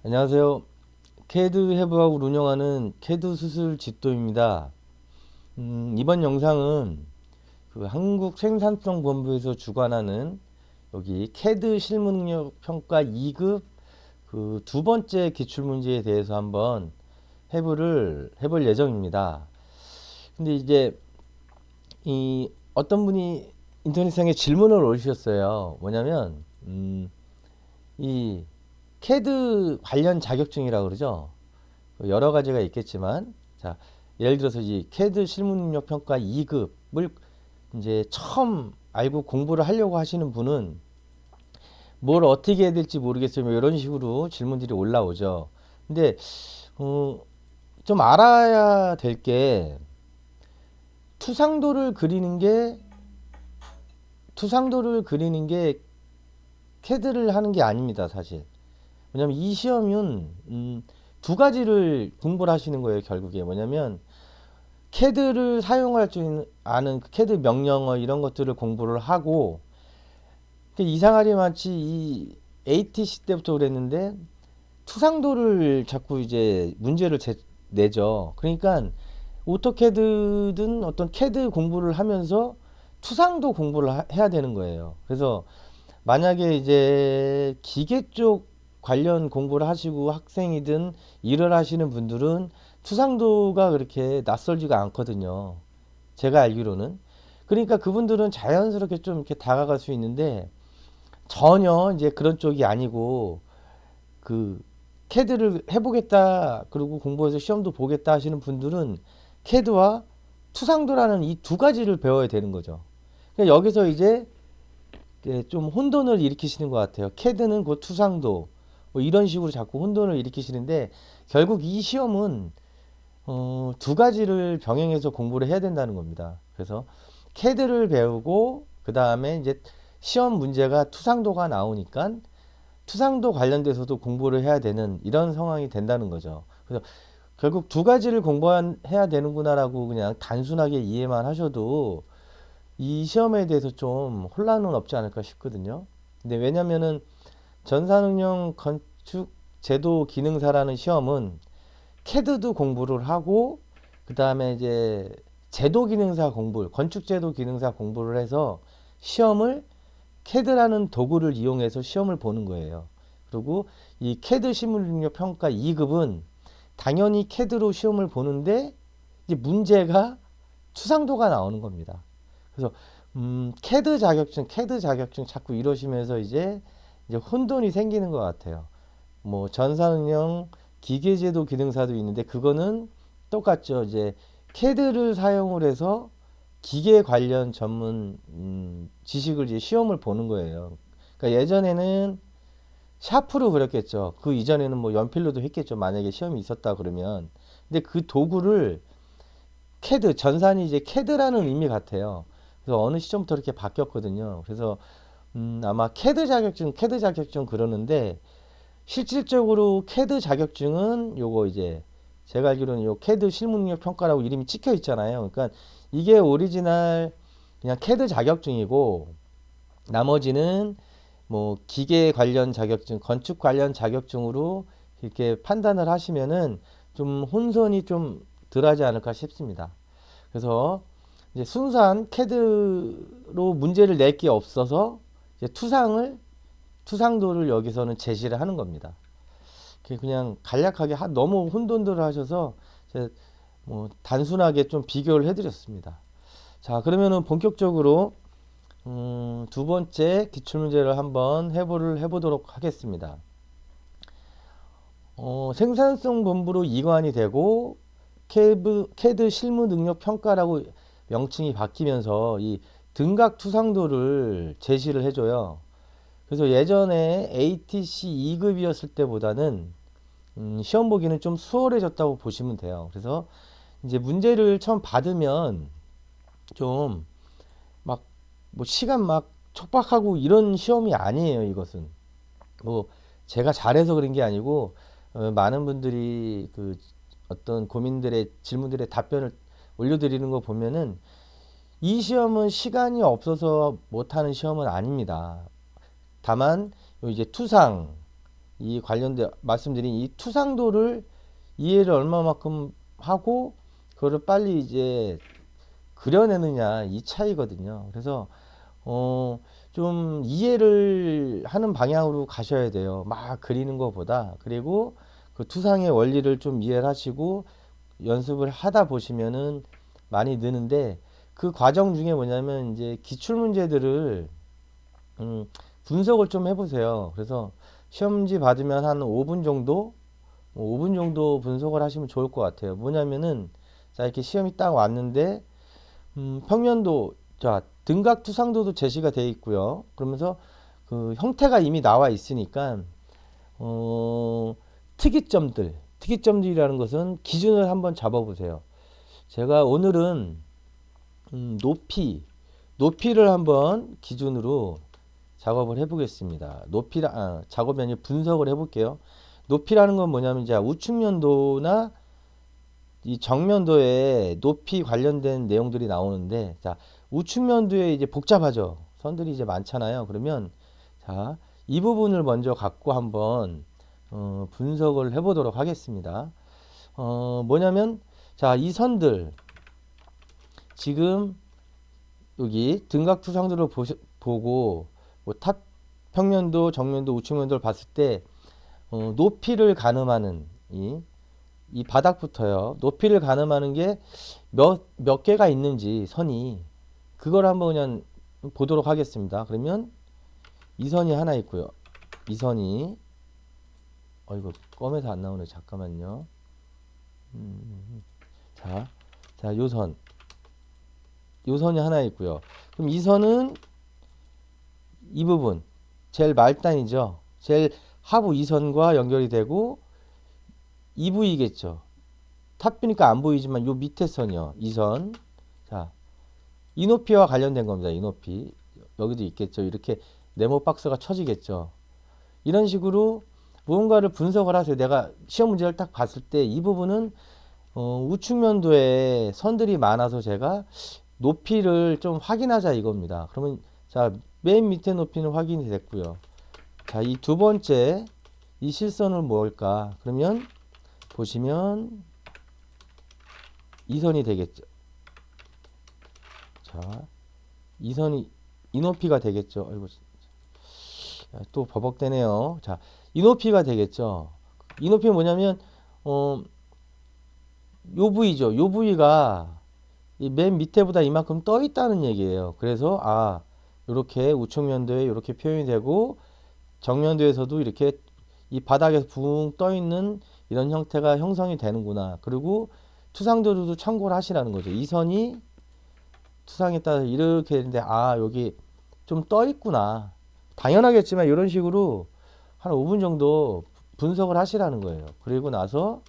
안녕하세요. 캐드 해부학을 운영하는 캐드 수술 집도입니다. 이번 영상은 그 한국생산성본부에서 주관하는 여기 캐드 실무능력 평가 2급 그 두 번째 기출문제에 대해서 한번 해부를 해볼 예정입니다. 근데 이제 이 어떤 분이 인터넷상에 질문을 올리셨어요. 뭐냐면 이 캐드 관련 자격증이라고 그러죠. 여러 가지가 있겠지만, 자, 예를 들어서 이 캐드 실무능력 평가 2급을 이제 처음 알고 공부를 하려고 하시는 분은 뭘 어떻게 해야 될지 모르겠어요. 뭐 이런 식으로 질문들이 올라오죠. 근데 어, 좀 알아야 될 게 투상도를 그리는 게 투상도를 그리는 게 캐드를 하는 게 아닙니다, 사실. 왜냐면 이 시험은 두 가지를 공부를 하시는 거예요, 결국에. 뭐냐면 캐드를 사용할 줄 아는 그 캐드 명령어 이런 것들을 공부를 하고 이상하리 마치 이 ATC 때부터 그랬는데 투상도를 자꾸 이제 문제를 내죠. 그러니까 오토캐드든 어떤 캐드 공부를 하면서 투상도 공부를 해야 되는 거예요. 그래서 만약에 이제 기계 쪽 관련 공부를 하시고 학생이든 일을 하시는 분들은 투상도가 그렇게 낯설지가 않거든요. 제가 알기로는. 그러니까 그분들은 자연스럽게 좀 이렇게 다가갈 수 있는데 전혀 이제 그런 쪽이 아니고 그 캐드를 해보겠다 그리고 공부해서 시험도 보겠다 하시는 분들은 캐드와 투상도라는 이 두 가지를 배워야 되는 거죠. 그러니까 여기서 이제 좀 혼돈을 일으키시는 것 같아요. 캐드는 곧 투상도 뭐 이런 식으로 자꾸 혼돈을 일으키시는데 결국 이 시험은 두 가지를 병행해서 공부를 해야 된다는 겁니다. 그래서 캐드를 배우고 그 다음에 이제 시험 문제가 투상도가 나오니까 투상도 관련돼서도 공부를 해야 되는 이런 상황이 된다는 거죠. 그래서 결국 두 가지를 공부해야 되는구나라고 그냥 단순하게 이해만 하셔도 이 시험에 대해서 좀 혼란은 없지 않을까 싶거든요. 근데 왜냐면은 전산응용 건축 제도 기능사라는 시험은 캐드도 공부를 하고 그 다음에 이제 제도 기능사 공부, 건축 제도 기능사 공부를 해서 시험을 캐드라는 도구를 이용해서 시험을 보는 거예요. 그리고 이 캐드 실무능력 평가 2급은 당연히 캐드로 시험을 보는데 이제 문제가 추상도가 나오는 겁니다. 그래서 캐드 자격증 자꾸 이러시면서 이제 혼돈이 생기는 것 같아요. 뭐 전산응용 기계제도 기능사도 있는데 그거는 똑같죠. 이제 캐드를 사용을 해서 기계 관련 전문 지식을 이제 시험을 보는 거예요. 그러니까 예전에는 샤프로 그렸겠죠. 그 이전에는 뭐 연필로도 했겠죠. 만약에 시험이 있었다 그러면. 근데 그 도구를 캐드, 전산이 이제 캐드라는 의미 같아요. 그래서 어느 시점부터 이렇게 바뀌었거든요. 그래서 아마 캐드 자격증 그러는데 실질적으로 캐드 자격증은 요거 이제 제가 알기로는 요 캐드 실무능력 평가라고 이름이 찍혀 있잖아요. 그러니까 이게 오리지널 그냥 캐드 자격증이고 나머지는 뭐 기계 관련 자격증, 건축 관련 자격증으로 이렇게 판단을 하시면은 좀 혼선이 좀 덜하지 않을까 싶습니다. 그래서 이제 순수한 캐드로 문제를 낼 게 없어서 이제 투상도를 여기서는 제시를 하는 겁니다. 그냥 간략하게 너무 혼돈들을 하셔서 뭐 단순하게 좀 비교를 해드렸습니다. 자, 그러면은 본격적으로 두 번째 기출문제를 한번 해보도록 하겠습니다. 생산성 본부로 이관이 되고 캐드 실무 능력 평가라고 명칭이 바뀌면서 이 등각 투상도를 제시를 해줘요. 그래서 예전에 ATC 2급이었을 때보다는 시험 보기는 좀 수월해졌다고 보시면 돼요. 그래서 이제 문제를 처음 받으면 좀 막 뭐 시간 막 촉박하고 이런 시험이 아니에요. 이것은 뭐 제가 잘해서 그런 게 아니고 많은 분들이 그 어떤 고민들의 질문들의 답변을 올려드리는 거 보면은 이 시험은 시간이 없어서 못하는 시험은 아닙니다. 다만 이제 투상 이 관련된 말씀드린 이 투상도를 이해를 얼마만큼 하고 그거를 빨리 이제 그려내느냐 이 차이거든요. 그래서 좀 이해를 하는 방향으로 가셔야 돼요. 막 그리는 것보다. 그리고 그 투상의 원리를 좀 이해를 하시고 연습을 하다 보시면은 많이 느는데, 그 과정 중에 뭐냐면 이제 기출 문제들을 분석을 좀 해보세요. 그래서 시험지 받으면 한 5분 정도, 5분 정도 분석을 하시면 좋을 것 같아요. 뭐냐면은 자 이렇게 시험이 딱 왔는데 평면도, 자 등각 투상도도 제시가 되어 있고요. 그러면서 그 형태가 이미 나와 있으니까 특이점들이라는 것은 기준을 한번 잡아보세요. 제가 오늘은 높이를 한번 기준으로 작업을 해보겠습니다. 작업이 아니라 분석을 해볼게요. 높이라는 건 뭐냐면 이제 우측면도나 이 정면도에 높이 관련된 내용들이 나오는데, 자 우측면도에 이제 복잡하죠. 선들이 이제 많잖아요. 그러면 자 이 부분을 먼저 갖고 한번 분석을 해보도록 하겠습니다. 뭐냐면 자 이 선들 지금 여기 등각투상들을 보고 뭐 탑 평면도, 정면도, 우측면도를 봤을 때 높이를 가늠하는 이 바닥부터요. 높이를 가늠하는 게 몇 개가 있는지 선이, 그걸 한번 그냥 보도록 하겠습니다. 그러면 이 선이 하나 있고요. 이 선이 이거 껌에서 안 나오네. 잠깐만요. 자, 요 선이 하나 있고요. 그럼 이 선은 이 부분 제일 말단이죠. 제일 하부 이 선과 연결이 되고 이 부위겠죠. 탑뷰니까 안 보이지만 요 밑에 선이요. 이 선. 자, 이 높이와 관련된 겁니다. 이 높이. 여기도 있겠죠. 이렇게 네모 박스가 쳐지겠죠. 이런 식으로 무언가를 분석을 하세요. 내가 시험 문제를 딱 봤을 때 이 부분은 우측면도에 선들이 많아서 제가 높이를 좀 확인하자 이겁니다. 그러면 자, 맨 밑에 높이는 확인이 됐고요. 자, 이 두 번째 이 실선은 뭘까? 그러면 보시면 이 선이 되겠죠. 자, 이 선이 이 높이가 되겠죠. 아이고, 또 버벅대네요. 자, 이 높이가 되겠죠. 이 높이는 뭐냐면 요 부위죠. 요 부위가 이 맨 밑에보다 이만큼 떠 있다는 얘기예요. 그래서 이렇게 우측면도에 이렇게 표현이 되고 정면도에서도 이렇게 이 바닥에서 붕 떠 있는 이런 형태가 형성이 되는구나. 그리고 투상도로도 참고를 하시라는 거죠. 이 선이 투상에 따라서 이렇게 되는데 여기 좀 떠 있구나. 당연하겠지만 이런 식으로 한 5분 정도 분석을 하시라는 거예요. 그리고 나서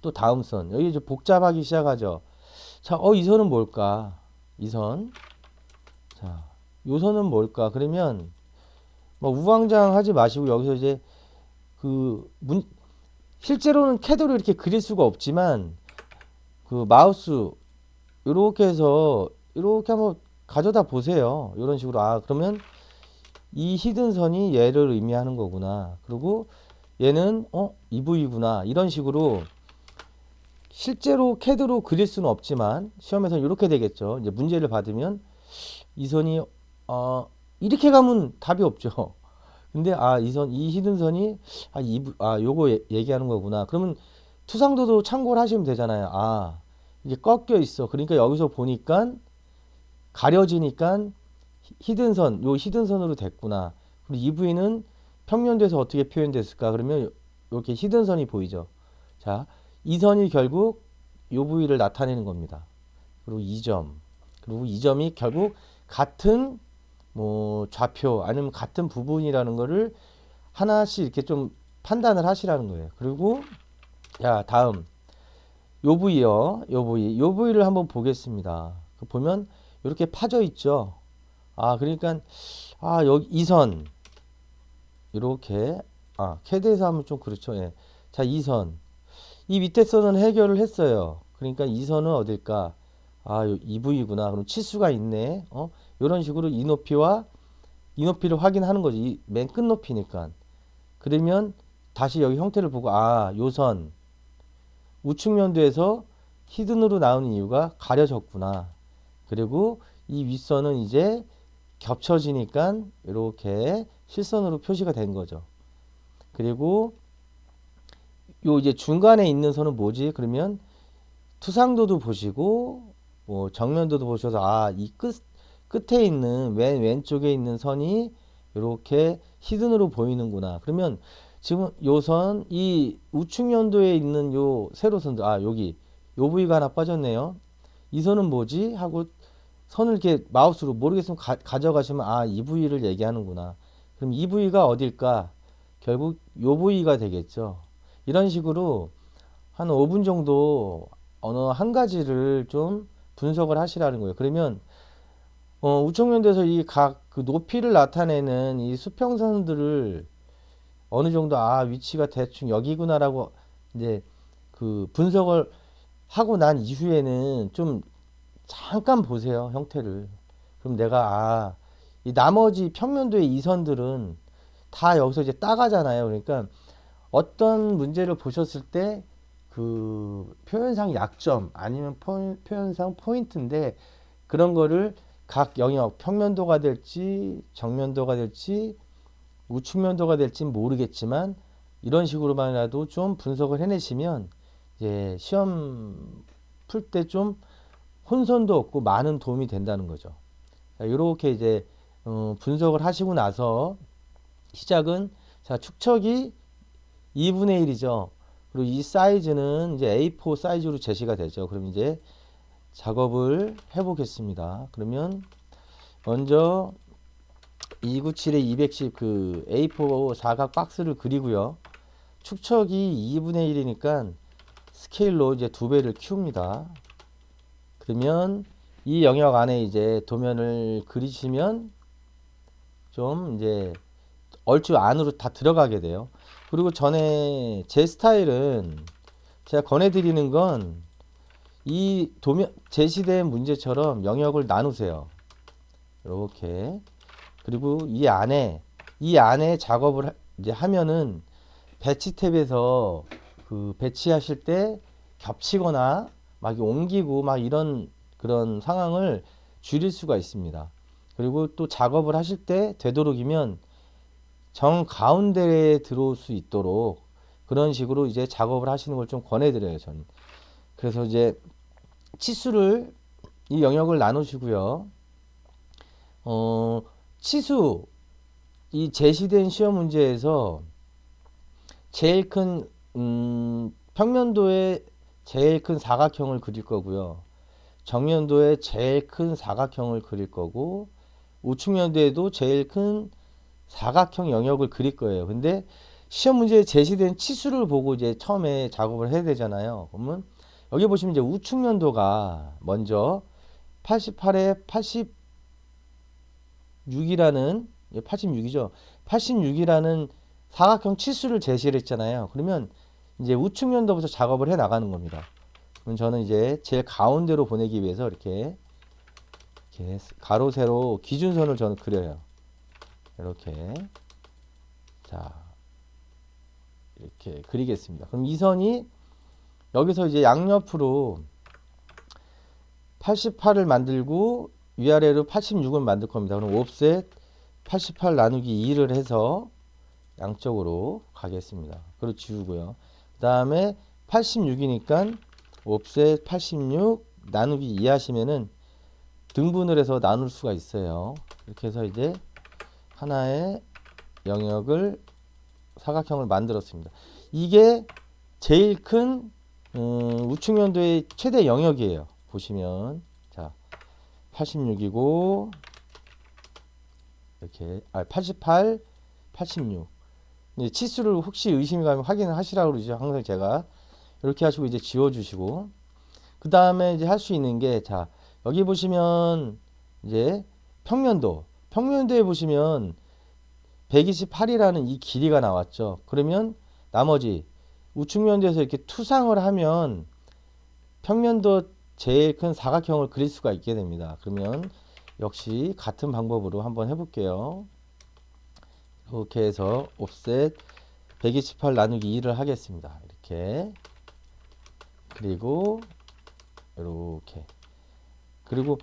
또 다음 선, 여기 이제 복잡하기 시작하죠. 자, 이 선은 뭘까? 이 선. 자, 요 선은 뭘까? 그러면 뭐 우왕좌왕하지 마시고 여기서 이제 실제로는 캐드로 이렇게 그릴 수가 없지만 그 마우스 이렇게 해서 이렇게 한번 가져다 보세요. 이런 식으로 그러면 이 히든 선이 얘를 의미하는 거구나. 그리고 얘는 이 부위구나. 이런 식으로 실제로 캐드로 그릴 수는 없지만 시험에서는 이렇게 되겠죠. 이제 문제를 받으면 이 선이 이렇게 가면 답이 없죠. 근데 이 히든 선이 요거 얘기하는 거구나. 그러면 투상도도 참고를 하시면 되잖아요. 이게 꺾여 있어. 그러니까 여기서 보니까 가려지니까 요 히든 선으로 됐구나. 그리고 이 부위는 평면도에서 어떻게 표현됐을까? 그러면 이렇게 히든 선이 보이죠. 자, 이 선이 결국 요 부위를 나타내는 겁니다. 그리고 이 점이 결국 같은 뭐 좌표 아니면 같은 부분이라는 거를 하나씩 이렇게 좀 판단을 하시라는 거예요. 그리고 다음 요 부위를 한번 보겠습니다. 보면 이렇게 파져 있죠. 그러니까 여기 이 선 이렇게 캐드에서 하면 좀 그렇죠. 예. 자, 이 선. 이 밑에 선은 해결을 했어요. 그러니까 이 선은 어딜까? 이 부위구나. 그럼 치수가 있네. 이런 식으로 이 높이와 이 높이를 확인하는 거지. 이 맨 끝 높이니까. 그러면 다시 여기 형태를 보고 아, 요선 우측면도에서 히든으로 나오는 이유가 가려졌구나. 그리고 이 윗선은 이제 겹쳐지니까 이렇게 실선으로 표시가 된 거죠. 그리고 요 이제 중간에 있는 선은 뭐지? 그러면 투상도도 보시고 뭐 정면도도 보셔서 아, 이 끝에 있는 왼쪽에 있는 선이 이렇게 히든으로 보이는구나. 그러면 지금 요 선, 이 우측면도에 있는 요 세로선들, 아, 여기 요 부위가 하나 빠졌네요. 이 선은 뭐지? 하고 선을 이렇게 마우스로 모르겠으면 가져가시면 아, 이 부위를 얘기하는구나. 그럼 이 부위가 어딜까? 결국 요 부위가 되겠죠. 이런 식으로 한 5분 정도 어느 한 가지를 좀 분석을 하시라는 거예요. 그러면 우측면도에서 이 각 그 높이를 나타내는 이 수평선들을 어느 정도 아, 위치가 대충 여기구나라고 이제 그 분석을 하고 난 이후에는 좀 잠깐 보세요, 형태를. 그럼 내가 아, 이 나머지 평면도의 이 선들은 다 여기서 이제 따가잖아요. 그러니까 어떤 문제를 보셨을 때 그 표현상 약점 아니면 표현상 포인트인데 그런 거를 각 영역 평면도가 될지 정면도가 될지 우측면도가 될진 모르겠지만 이런 식으로만이라도 좀 분석을 해내시면 이제 시험 풀 때 좀 혼선도 없고 많은 도움이 된다는 거죠. 이렇게 이제 분석을 하시고 나서 시작은 자, 축척이 2분의 1이죠. 그리고 이 사이즈는 이제 A4 사이즈로 제시가 되죠. 그럼 이제 작업을 해 보겠습니다. 그러면 먼저 297에 210 그 A4 사각 박스를 그리고요. 축척이 2분의 1이니까 스케일로 이제 2배를 키웁니다. 그러면 이 영역 안에 이제 도면을 그리시면 좀 이제 얼추 안으로 다 들어가게 돼요. 그리고 전에 제 스타일은 제가 권해드리는 건 이 도면 제시된 문제처럼 영역을 나누세요. 이렇게. 그리고 이 안에 작업을 이제 하면은 배치 탭에서 그 배치하실 때 겹치거나 막 옮기고 막 이런 그런 상황을 줄일 수가 있습니다. 그리고 또 작업을 하실 때 되도록이면 정 가운데에 들어올 수 있도록 그런 식으로 이제 작업을 하시는 걸 좀 권해드려요, 저는. 그래서 이제 치수를 이 영역을 나누시고요. 치수 이 제시된 시험 문제에서 제일 큰 평면도에 제일 큰 사각형을 그릴 거고요. 정면도에 제일 큰 사각형을 그릴 거고 우측면도에도 제일 큰 사각형 영역을 그릴 거예요. 근데 시험 문제에 제시된 치수를 보고 이제 처음에 작업을 해야 되잖아요. 그러면 여기 보시면 이제 우측면도가 먼저 88에 86이라는 86이죠. 86이라는 사각형 치수를 제시를 했잖아요. 그러면 이제 우측면도부터 작업을 해 나가는 겁니다. 그럼 저는 이제 제일 가운데로 보내기 위해서 이렇게 가로 세로 기준선을 저는 그려요. 이렇게 자 이렇게 그리겠습니다. 그럼 이 선이 여기서 이제 양옆으로 88을 만들고 위아래로 86을 만들 겁니다. 그럼 옵셋 88 나누기 2를 해서 양쪽으로 가겠습니다. 그리고 지우고요. 그 다음에 86이니까 옵셋 86 나누기 2 하시면은 등분을 해서 나눌 수가 있어요. 이렇게 해서 이제 하나의 영역을 사각형을 만들었습니다. 이게 제일 큰 우측면도의 최대 영역이에요. 보시면 자 86이고 이렇게 88, 86 치수를 혹시 의심이 가면 확인을 하시라고 그러죠. 항상 제가 이렇게 하시고 이제 지워주시고 그 다음에 이제 할 수 있는 게 자 여기 보시면 이제 평면도에 보시면 128이라는 이 길이가 나왔죠. 그러면 나머지 우측면도에서 이렇게 투상을 하면 평면도 제일 큰 사각형을 그릴 수가 있게 됩니다. 그러면 역시 같은 방법으로 한번 해볼게요. 이렇게 해서 옵셋 128 나누기 2를 하겠습니다. 이렇게. 그리고 이렇게. 그리고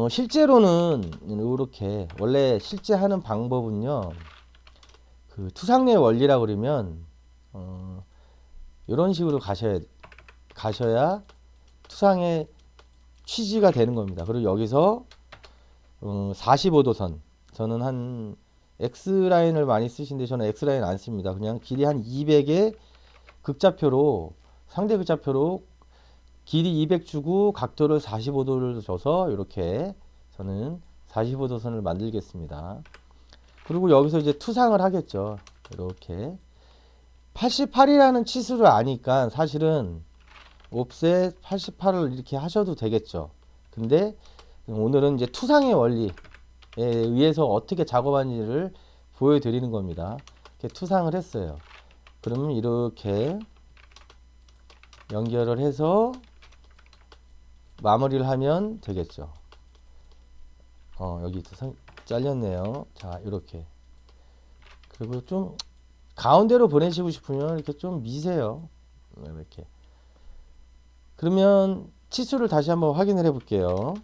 실제로는 이렇게 원래 실제 하는 방법은요. 그 투상례 원리라 그러면 이런 식으로 가셔야 투상의 취지가 되는 겁니다. 그리고 여기서 45도선 저는 한 X라인을 많이 쓰시는데 저는 X라인 안 씁니다. 그냥 길이 한 200의 극좌표로 상대 극좌표로 길이 200 주고 각도를 45도를 줘서 이렇게 저는 45도선을 만들겠습니다. 그리고 여기서 이제 투상을 하겠죠. 이렇게 88이라는 치수를 아니까 사실은 옵셋 88을 이렇게 하셔도 되겠죠. 근데 오늘은 이제 투상의 원리에 의해서 어떻게 작업하는지를 보여드리는 겁니다. 이렇게 투상을 했어요. 그러면 이렇게 연결을 해서 마무리를 하면 되겠죠. 여기 잘렸네요. 자, 이렇게. 그리고 좀 가운데로 보내시고 싶으면 이렇게 좀 미세요. 이렇게. 그러면 치수를 다시 한번 확인을 해 볼게요.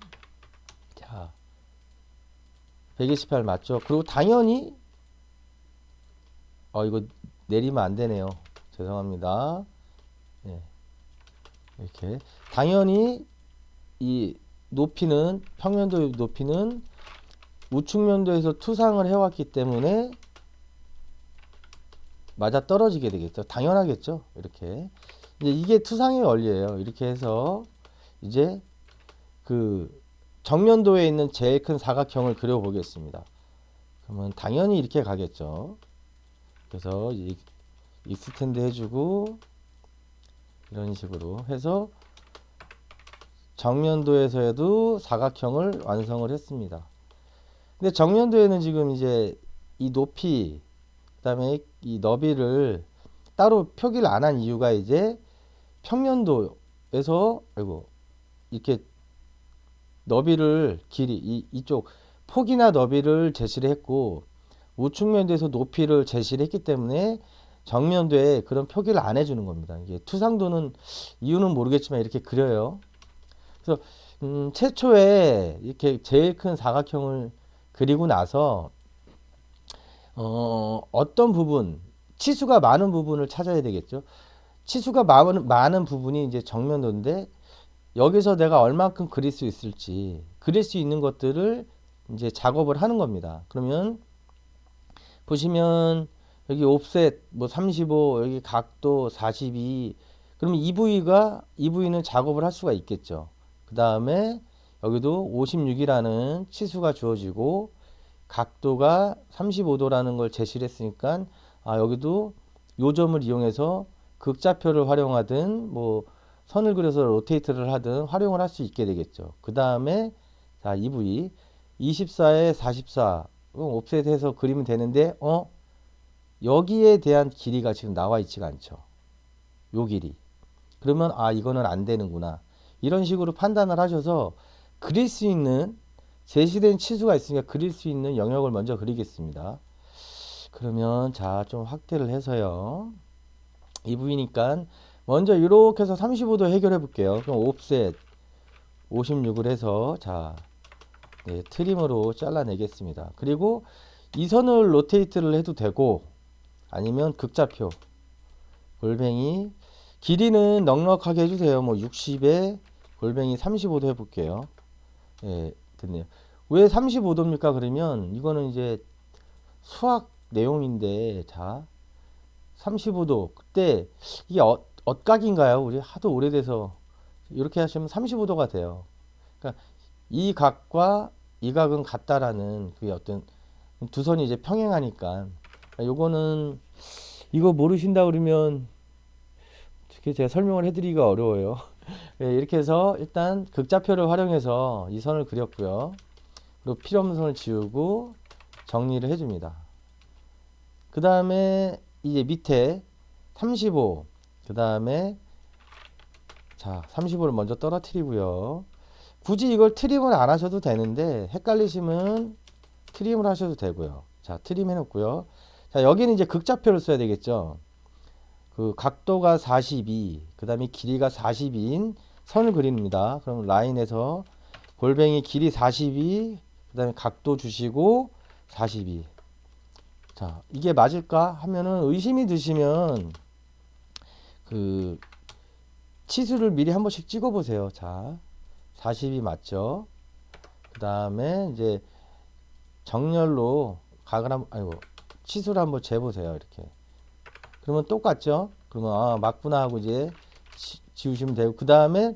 자, 128 맞죠? 그리고 당연히 이거 내리면 안 되네요. 죄송합니다. 네. 이렇게 당연히 이 높이는 평면도 높이는 우측면도에서 투상을 해왔기 때문에 맞아 떨어지게 되겠죠. 당연하겠죠. 이렇게 이제 이게 투상의 원리예요. 이렇게 해서 이제 그 정면도에 있는 제일 큰 사각형을 그려 보겠습니다. 그러면 당연히 이렇게 가겠죠. 그래서 익스텐드 해주고 이런 식으로 해서 정면도에서도 사각형을 완성을 했습니다. 근데 정면도에는 지금 이제 이 높이 그다음에 이 너비를 따로 표기를 안 한 이유가 이제 평면도에서 이렇게 너비를 길이 이쪽 폭이나 너비를 제시를 했고 우측면도에서 높이를 제시를 했기 때문에 정면도에 그런 표기를 안 해주는 겁니다. 이게 투상도는 이유는 모르겠지만 이렇게 그려요. 그래서 최초에 이렇게 제일 큰 사각형을 그리고 나서 어떤 부분 치수가 많은 부분을 찾아야 되겠죠. 치수가 많은 부분이 이제 정면도인데 여기서 내가 얼만큼 그릴 수 있을지 그릴 수 있는 것들을 이제 작업을 하는 겁니다. 그러면 보시면 여기 옵셋 뭐 35 여기 각도 42 그러면 이 부위는 작업을 할 수가 있겠죠. 그 다음에 여기도 56이라는 치수가 주어지고 각도가 35도라는 걸 제시를 했으니까 여기도 요점을 이용해서 극좌표를 활용하든 뭐 선을 그려서 로테이트를 하든 활용을 할 수 있게 되겠죠. 그 다음에 자, 이 부위 24에 44 옵셋해서 그리면 되는데 여기에 대한 길이가 지금 나와 있지가 않죠. 요 길이. 그러면 이거는 안 되는구나. 이런 식으로 판단을 하셔서 그릴 수 있는 제시된 치수가 있으니까 그릴 수 있는 영역을 먼저 그리겠습니다. 그러면 자, 좀 확대를 해서요. 이 부위니까 먼저 이렇게 해서 35도 해결해 볼게요. 그럼 옵셋 56을 해서 자, 네, 트림으로 잘라내겠습니다. 그리고 이 선을 로테이트를 해도 되고 아니면 극좌표 골뱅이 길이는 넉넉하게 해주세요. 뭐 60에 골뱅이 35도 해볼게요. 예, 됐네요. 왜 35도입니까? 그러면 이거는 이제 수학 내용인데 자 35도 그때 이게 엇각인가요? 우리 하도 오래돼서 이렇게 하시면 35도가 돼요. 그러니까 이 각과 이 각은 같다라는 그게 어떤 두 선이 이제 평행하니까 요거는 이거 모르신다 그러면 어떻게 제가 설명을 해드리기가 어려워요. 네, 이렇게 해서 일단 극좌표를 활용해서 이 선을 그렸고요. 그리고 필요 없는 선을 지우고 정리를 해줍니다. 그 다음에 이제 밑에 35, 그 다음에 자 35를 먼저 떨어뜨리고요. 굳이 이걸 트림을 안 하셔도 되는데 헷갈리시면 트림을 하셔도 되고요. 자 트림 해놓고요. 자, 여기는 이제 극좌표를 써야 되겠죠. 그 각도가 42, 그 다음에 길이가 42인 선을 그립니다. 그럼 라인에서 골뱅이 길이 42, 그 다음에 각도 주시고 42. 자, 이게 맞을까 하면은 의심이 드시면 그 치수를 미리 한 번씩 찍어 보세요. 자, 40이 맞죠? 그 다음에 이제 정렬로 각을 아이고, 치수를 한번 재보세요. 이렇게. 그러면 똑같죠? 그러면 아, 맞구나 하고 이제 지우시면 되고, 그 다음에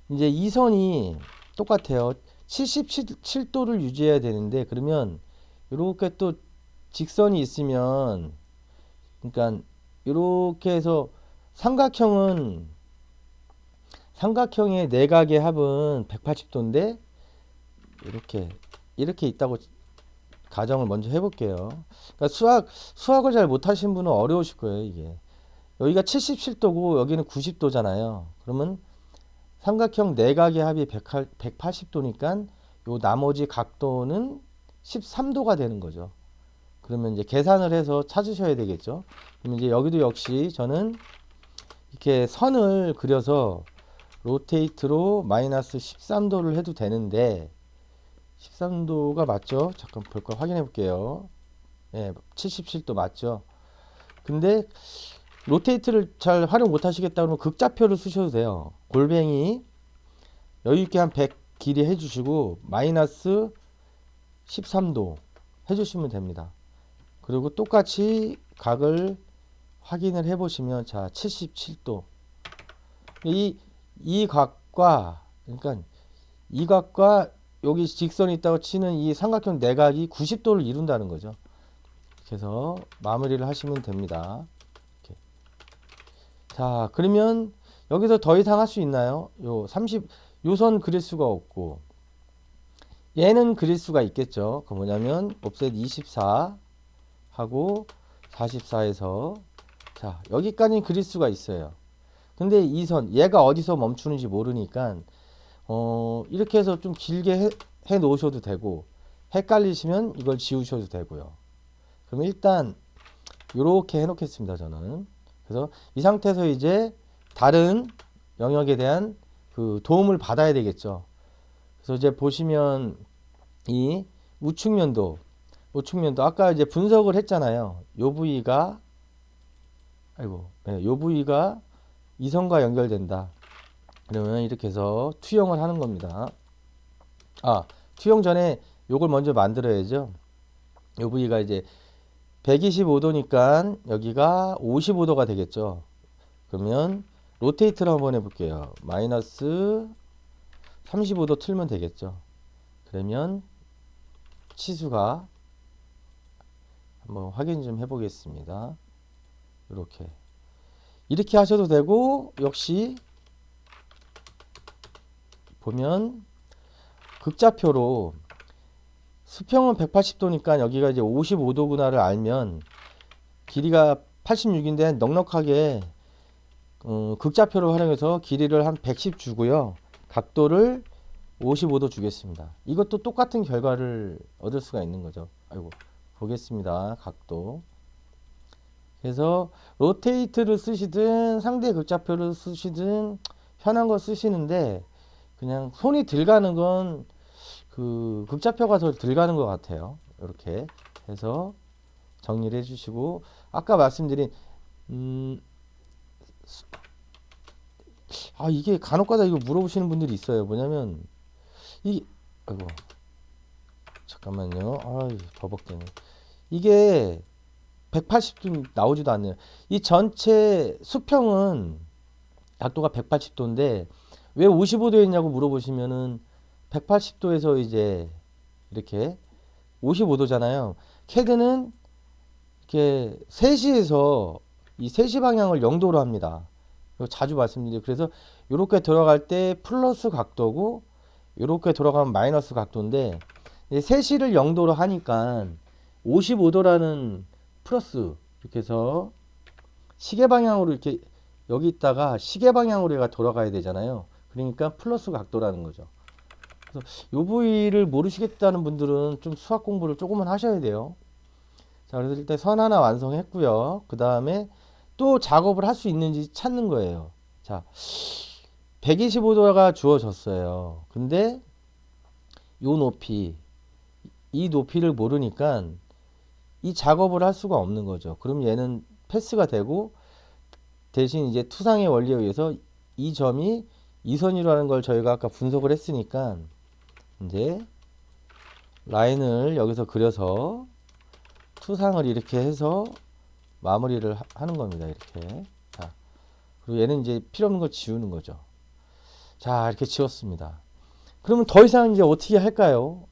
이제 이 선이 똑같아요. 77도를 유지해야 되는데, 그러면 이렇게 또 직선이 있으면, 그러니까 이렇게 해서 삼각형의 내각의 합은 180도인데 이렇게 있다고 가정을 먼저 해볼게요. 그러니까 수학을 잘 못하신 분은 어려우실 거예요. 이게 여기가 77도고 여기는 90도잖아요. 그러면 삼각형 내각의 합이 180도니까 요 나머지 각도는 13도가 되는 거죠. 그러면 이제 계산을 해서 찾으셔야 되겠죠. 그러면 이제 여기도 역시 저는 이렇게 선을 그려서 로테이트로 마이너스 13도를 해도 되는데 13도가 맞죠? 잠깐 볼까 확인해 볼게요. 예, 77도 맞죠? 근데 로테이트를 잘 활용 못 하시겠다 그러면 극좌표를 쓰셔도 돼요. 골뱅이 여유 있게 한 100 길이 해주시고 마이너스 13도 해주시면 됩니다. 그리고 똑같이 각을 확인을 해 보시면 자 77도 이 각과 그러니까 이 각과 여기 직선이 있다고 치는 이 삼각형 내각이 90도를 이룬다는 거죠. 그래서 마무리를 하시면 됩니다. 이렇게. 자, 그러면 여기서 더 이상 할 수 있나요? 요 선 그릴 수가 없고 얘는 그릴 수가 있겠죠. 그 뭐냐면 옵셋 24 하고 44에서 자, 여기까지 그릴 수가 있어요. 근데 이 선 얘가 어디서 멈추는지 모르니까 이렇게 해서 좀 길게 해 놓으셔도 되고 헷갈리시면 이걸 지우셔도 되고요. 그럼 일단 이렇게 해 놓겠습니다. 저는. 그래서 이 상태에서 이제 다른 영역에 대한 그 도움을 받아야 되겠죠. 그래서 이제 보시면 이 우측면도 아까 이제 분석을 했잖아요. 요 부위가 요 부위가 이 선과 연결된다. 그러면 이렇게 해서 투영을 하는 겁니다. 아, 투영 전에 요걸 먼저 만들어야죠. 요 부위가 이제 125도니까 여기가 55도가 되겠죠. 그러면 로테이트를 한번 해볼게요. 마이너스 35도 틀면 되겠죠. 그러면 치수가 한번 확인 좀 해보겠습니다. 이렇게 하셔도 되고 역시 보면 극좌표로 수평은 180도니까 여기가 이제 55도구나를 알면 길이가 86인데 넉넉하게 극좌표를 활용해서 길이를 한 110 주고요. 각도를 55도 주겠습니다. 이것도 똑같은 결과를 얻을 수가 있는 거죠. 아이고, 보겠습니다. 각도. 그래서 로테이트를 쓰시든 상대 극좌표를 쓰시든 편한 거 쓰시는데 그냥 손이 들어가는 건 그 극좌표가 더 들어가는 것 같아요. 이렇게 해서 정리를 해주시고 아까 말씀드린 이게 간혹가다 이거 물어보시는 분들이 있어요. 뭐냐면 아이고 잠깐만요. 버벅대네. 이게 180도 나오지도 않네요. 이 전체 수평은 각도가 180도인데 왜 55도였냐고 물어보시면은 180도에서 이제 이렇게 55도잖아요. 캐드는 이렇게 3시에서 이 3시 방향을 0도로 합니다. 자주 말씀드리죠. 그래서 이렇게 들어갈 때 플러스 각도고 이렇게 돌아가면 마이너스 각도인데 3시를 0도로 하니까 55도라는 플러스 이렇게 해서 시계 방향으로 이렇게 여기 있다가 시계 방향으로 얘가 돌아가야 되잖아요. 그러니까 플러스 각도라는 거죠. 그래서 요 부위를 모르시겠다는 분들은 좀 수학 공부를 조금만 하셔야 돼요. 자, 그래서 일단 선 하나 완성했고요. 그 다음에 또 작업을 할 수 있는지 찾는 거예요. 자, 125도가 주어졌어요. 근데 요 높이, 이 높이를 모르니까 이 작업을 할 수가 없는 거죠. 그럼 얘는 패스가 되고 대신 이제 투상의 원리에 의해서 이 점이 이선이라는 걸 저희가 아까 분석을 했으니까 이제 라인을 여기서 그려서 투상을 이렇게 해서 마무리를 하는 겁니다. 이렇게. 자, 그리고 얘는 이제 필요 없는 걸 지우는 거죠. 자, 이렇게 지웠습니다. 그러면 더 이상 이제 어떻게 할까요?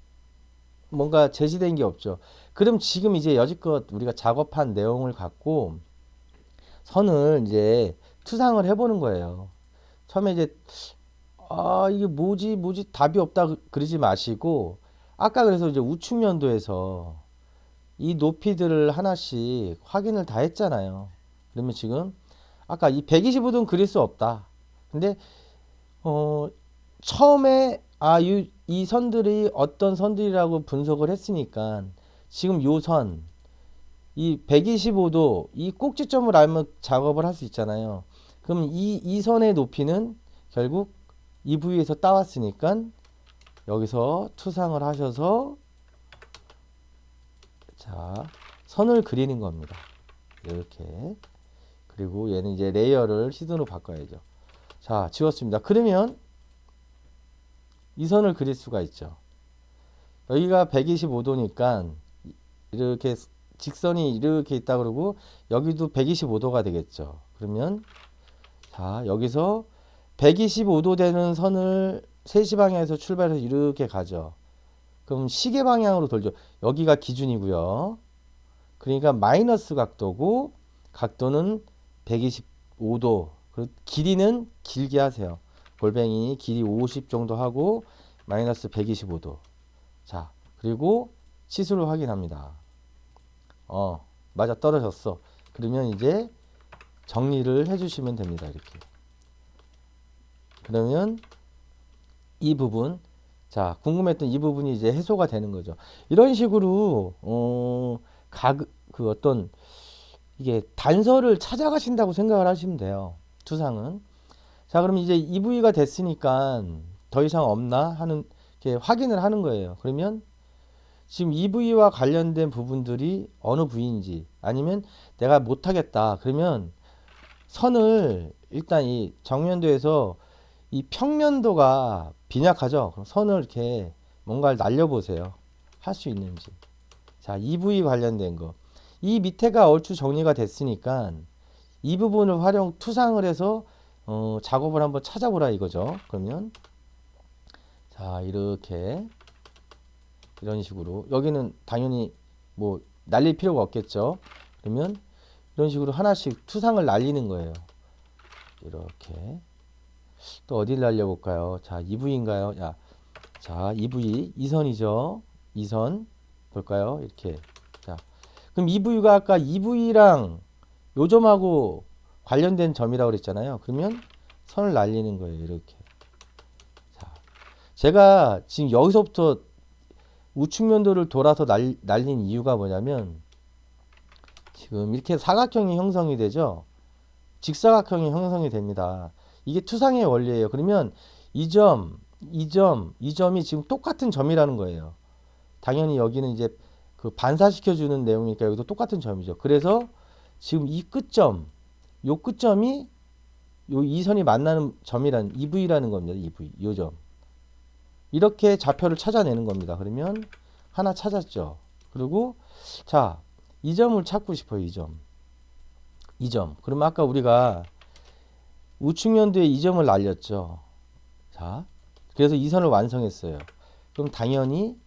뭔가 제시된 게 없죠. 그럼 지금 이제 여지껏 우리가 작업한 내용을 갖고 선을 이제 투상을 해보는 거예요. 처음에 이제 이게 뭐지 답이 없다 그러지 마시고 아까 그래서 이제 우측면도에서 이 높이들을 하나씩 확인을 다 했잖아요. 그러면 지금 아까 이 125도는 그릴 수 없다. 근데 처음에 이 선들이 어떤 선들이라고 분석을 했으니까 지금 요 선, 이 125도 이 꼭지점을 알면 작업을 할 수 있잖아요. 그럼 이 선의 높이는 결국 이 부위에서 따왔으니까 여기서 투상을 하셔서 자, 선을 그리는 겁니다. 이렇게. 그리고 얘는 이제 레이어를 시드로 바꿔야죠. 자, 지웠습니다. 그러면 이 선을 그릴 수가 있죠. 여기가 125도니까 이렇게 직선이 이렇게 있다 그러고 여기도 125도가 되겠죠. 그러면 자, 여기서 125도 되는 선을 3시 방향에서 출발해서 이렇게 가죠. 그럼 시계 방향으로 돌죠. 여기가 기준이고요. 그러니까 마이너스 각도고 각도는 125도. 그리고 길이는 길게 하세요. 골뱅이 길이 50 정도 하고 마이너스 125도. 자, 그리고 치수를 확인합니다. 맞아 떨어졌어. 그러면 이제 정리를 해주시면 됩니다. 이렇게. 그러면 이 부분, 자, 궁금했던 이 부분이 이제 해소가 되는 거죠. 이런 식으로 그 어떤 이게 단서를 찾아가신다고 생각을 하시면 돼요. 투상은. 자, 그럼 이제 이 부위가 됐으니까 더 이상 없나 하는 게 확인을 하는 거예요. 그러면 지금 이 부위와 관련된 부분들이 어느 부위인지 아니면 내가 못하겠다. 그러면 선을 일단 이 정면도에서 이 평면도가 빈약하죠. 그럼 선을 이렇게 뭔가를 날려보세요. 할 수 있는지. 자, 이 부위 관련된 거. 이 밑에가 얼추 정리가 됐으니까 이 부분을 투상을 해서 작업을 한번 찾아보라 이거죠. 그러면 자, 이렇게 이런 식으로 여기는 당연히 뭐 날릴 필요가 없겠죠. 그러면 이런 식으로 하나씩 투상을 날리는 거예요. 이렇게 또 어디를 날려볼까요? 자, 이 부위인가요? 자, 이 부위 이 선이죠. 이 선 볼까요? 이렇게. 자, 그럼 이 부위가 아까 이 부위랑 요 점하고 관련된 점이라고 그랬잖아요. 그러면 선을 날리는 거예요. 이렇게. 자, 제가 지금 여기서부터 우측면도를 돌아서 날린 이유가 뭐냐면 지금 이렇게 사각형이 형성이 되죠. 직사각형이 형성이 됩니다. 이게 투상의 원리예요. 그러면 이 점이 지금 똑같은 점이라는 거예요. 당연히 여기는 이제 그 반사시켜주는 내용이니까 여기도 똑같은 점이죠. 그래서 지금 이 끝점, 요 끝점이 요 이 선이 만나는 점이란 EV라는 겁니다. EV, 요 점. 이렇게 좌표를 찾아내는 겁니다. 그러면 하나 찾았죠. 그리고 자, 이 점을 찾고 싶어요. 이 점. 이 점. 그러면 아까 우리가 우측면도에 이 점을 날렸죠. 자, 그래서 이 선을 완성했어요. 그럼 당연히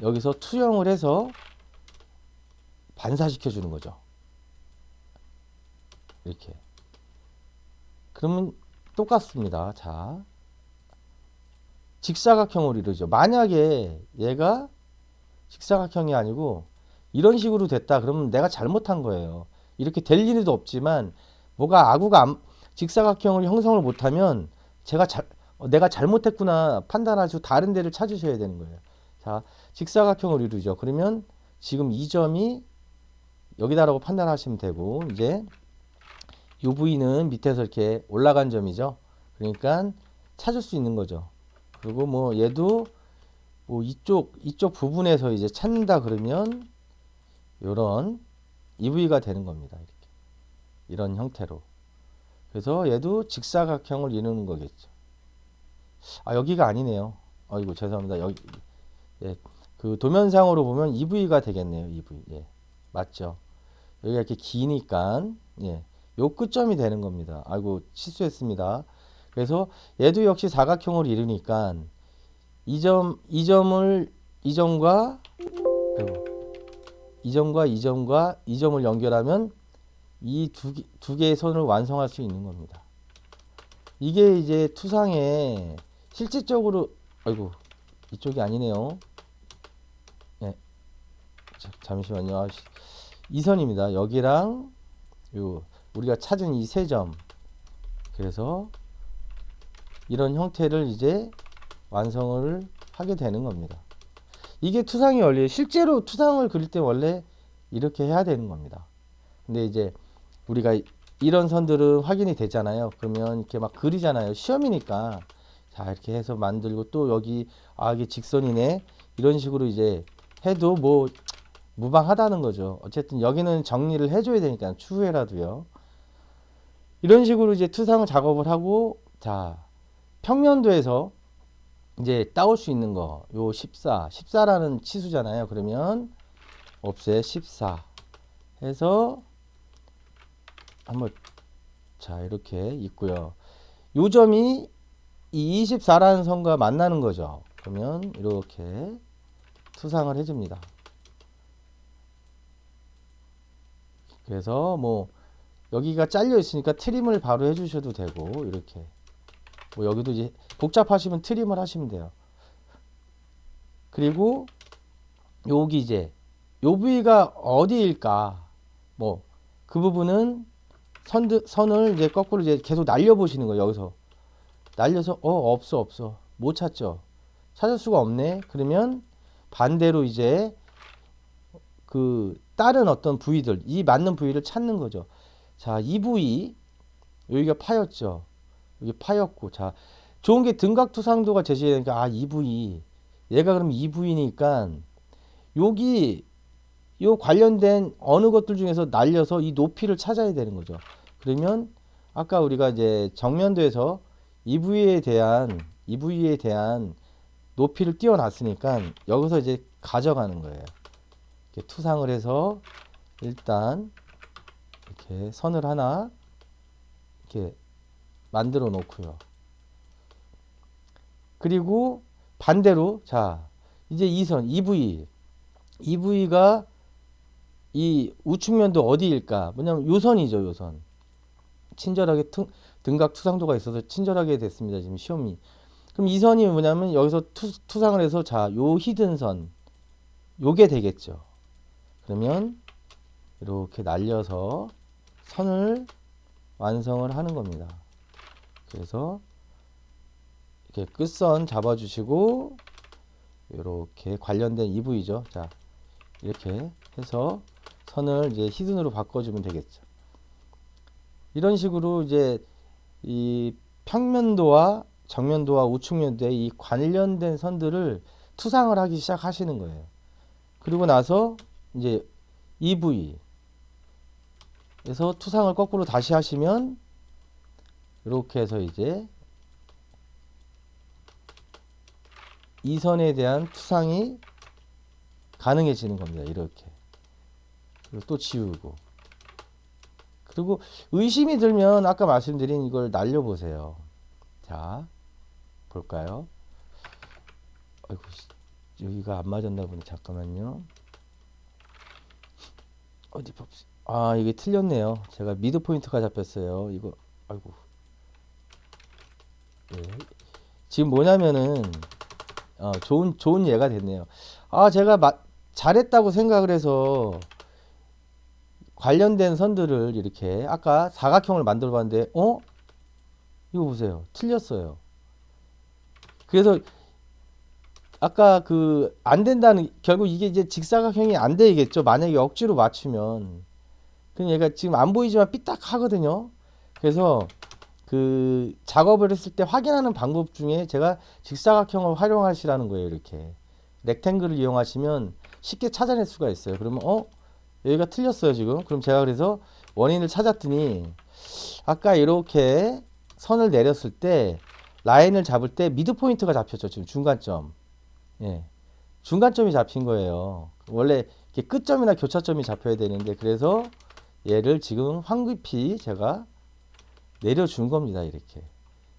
여기서 투영을 해서 반사시켜 주는 거죠. 이렇게. 그러면 똑같습니다. 자, 직사각형으로 이루죠. 만약에 얘가 직사각형이 아니고 이런 식으로 됐다. 그러면 내가 잘못한 거예요. 이렇게 될 일도 없지만 뭐가 아구가 직사각형을 형성을 못하면 내가 잘못했구나 판단할 수 다른 데를 찾으셔야 되는 거예요. 자, 직사각형을 이루죠. 그러면 지금 이 점이 여기다라고 판단하시면 되고, 이제 요 부위는 밑에서 이렇게 올라간 점이죠. 그러니까 찾을 수 있는 거죠. 그리고 뭐 얘도 뭐 이쪽 부분에서 이제 찾는다 그러면 요런 이 부위가 되는 겁니다. 이렇게 이런 형태로. 그래서 얘도 직사각형을 이루는 거겠죠. 아, 여기가 아니네요. 아이고, 죄송합니다. 여기, 예, 그 도면상으로 보면 이 부위가 되겠네요. 이 부위. 예, 맞죠. 여기가 이렇게 기니까, 예, 요 끝점이 되는 겁니다. 아이고, 실수했습니다. 그래서 얘도 역시 사각형을 이루니까 이 점을, 이 점과, 아이고, 이 점을 연결하면 이 두 개의 선을 완성할 수 있는 겁니다. 이게 이제 투상에 실질적으로, 아이고, 이쪽이 아니네요. 네, 잠시만요. 이 선입니다. 여기랑 요 우리가 찾은 이 세 점. 그래서 이런 형태를 이제 완성을 하게 되는 겁니다. 이게 투상의 원리예요. 실제로 투상을 그릴 때 원래 이렇게 해야 되는 겁니다. 근데 이제 우리가 이런 선들은 확인이 되잖아요. 그러면 이렇게 막 그리잖아요. 시험이니까. 자, 이렇게 해서 만들고 또 여기, 아, 이게 직선이네. 이런 식으로 이제 해도 뭐 무방하다는 거죠. 어쨌든 여기는 정리를 해줘야 되니까, 추후에라도요. 이런 식으로 이제 투상 작업을 하고, 자, 평면도에서 이제 따올 수 있는 거, 요 14라는 치수잖아요. 그러면 없애 14 해서 한번, 자, 이렇게 있고요. 요 점이 이 24라는 선과 만나는 거죠. 그러면 이렇게 투상을 해줍니다. 그래서 뭐 여기가 잘려 있으니까 트림을 바로 해주셔도 되고, 이렇게 뭐 여기도 이제 복잡하시면 트림을 하시면 돼요. 그리고 여기 이제 요 부위가 어디일까, 뭐 그 부분은 선을 이제 거꾸로 이제 계속 날려 보시는 거예요. 여기서 날려서 없어 못 찾죠. 찾을 수가 없네. 그러면 반대로 이제 그 다른 어떤 부위들, 이 맞는 부위를 찾는 거죠. 자, 이 부위 여기가 파였죠. 여기 파였고, 자, 좋은 게 등각투상도가 제시되니까, 아, 이 부위, 얘가 그럼 이 부위니까 여기 요 관련된 어느 것들 중에서 날려서 이 높이를 찾아야 되는 거죠. 그러면 아까 우리가 이제 정면도에서 이 부위에 대한 높이를 띄워놨으니까 여기서 이제 가져가는 거예요. 이렇게 투상을 해서 일단 이렇게 선을 하나 이렇게 만들어 놓고요. 그리고 반대로, 자, 이제 이 선, 이 부위가 이 우측면도 어디일까? 뭐냐면 요 선이죠, 요 선. 친절하게 등각 투상도가 있어서 친절하게 됐습니다, 지금 시험이. 그럼 이 선이 뭐냐면 여기서 투상을 해서, 자, 요 히든 선, 요게 되겠죠. 그러면 이렇게 날려서 선을 완성을 하는 겁니다. 그래서 이렇게 끝선 잡아주시고, 이렇게 관련된 이 부위죠. 자, 이렇게 해서 선을 이제 히든으로 바꿔주면 되겠죠. 이런 식으로 이제 이 평면도와 정면도와 우측면도의 이 관련된 선들을 투상을 하기 시작하시는 거예요. 그리고 나서 이제 이 부위에서 투상을 거꾸로 다시 하시면 이렇게 해서 이제 이 선에 대한 투상이 가능해지는 겁니다. 이렇게. 그리고 또 지우고. 그리고 의심이 들면 아까 말씀드린 이걸 날려보세요. 자, 볼까요? 아이고, 여기가 안 맞았나 보네. 잠깐만요. 어디 봅시다. 아, 이게 틀렸네요. 제가 미드 포인트가 잡혔어요. 이거, 아이고. 네. 지금 뭐냐면은, 좋은 예가 됐네요. 아, 제가 잘했다고 생각을 해서 관련된 선들을 이렇게 아까 사각형을 만들어 봤는데, 이거 보세요. 틀렸어요. 그래서 아까 그 안 된다는, 결국 이게 이제 직사각형이 안 되겠죠. 만약에 억지로 맞추면. 그럼 얘가 지금 안 보이지만 삐딱하거든요. 그래서 그 작업을 했을 때 확인하는 방법 중에 제가 직사각형을 활용하시라는 거예요. 이렇게 렉탱글을 이용하시면 쉽게 찾아낼 수가 있어요. 그러면 여기가 틀렸어요 지금. 그럼 제가 그래서 원인을 찾았더니 아까 이렇게 선을 내렸을 때 라인을 잡을 때 미드 포인트가 잡혔죠. 지금 중간점. 예. 중간점이 잡힌 거예요. 원래 이렇게 끝점이나 교차점이 잡혀야 되는데 그래서 얘를 지금 황급히 제가 내려준 겁니다. 이렇게.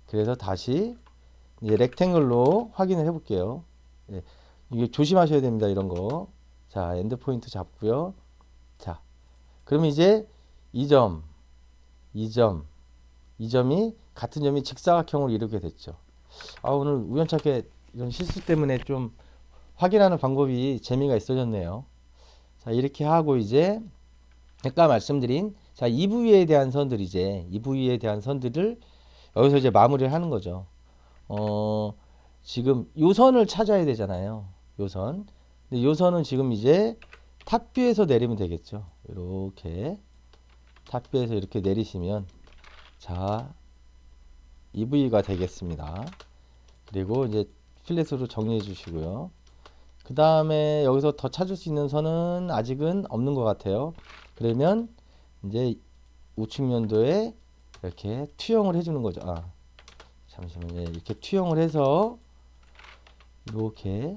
그래서 다시 이제 렉탱글로 확인을 해 볼게요. 예. 이게 조심하셔야 됩니다. 이런 거. 자, 엔드 포인트 잡고요. 자, 그럼 이제 이 점, 이 점, 이 점이 같은 점이 직사각형으로 이루게 됐죠. 오늘 우연찮게 이런 실수 때문에 좀 확인하는 방법이 재미가 있어졌네요. 자, 이렇게 하고 이제 아까 말씀드린 자, EV에 대한 선들 이제 EV에 대한 선들을 여기서 이제 마무리를 하는 거죠. 지금 요 선을 찾아야 되잖아요. 요 선. 근데 요 선은 지금 이제 탑뷰에서 내리면 되겠죠. 이렇게 탑뷰에서 이렇게 내리시면 자, EV가 되겠습니다. 그리고 이제 필렛으로 정리해 주시고요. 그 다음에 여기서 더 찾을 수 있는 선은 아직은 없는 것 같아요. 그러면 이제 우측 면도에 이렇게 투영을 해주는 거죠. 잠시만요. 이렇게 투영을 해서 이렇게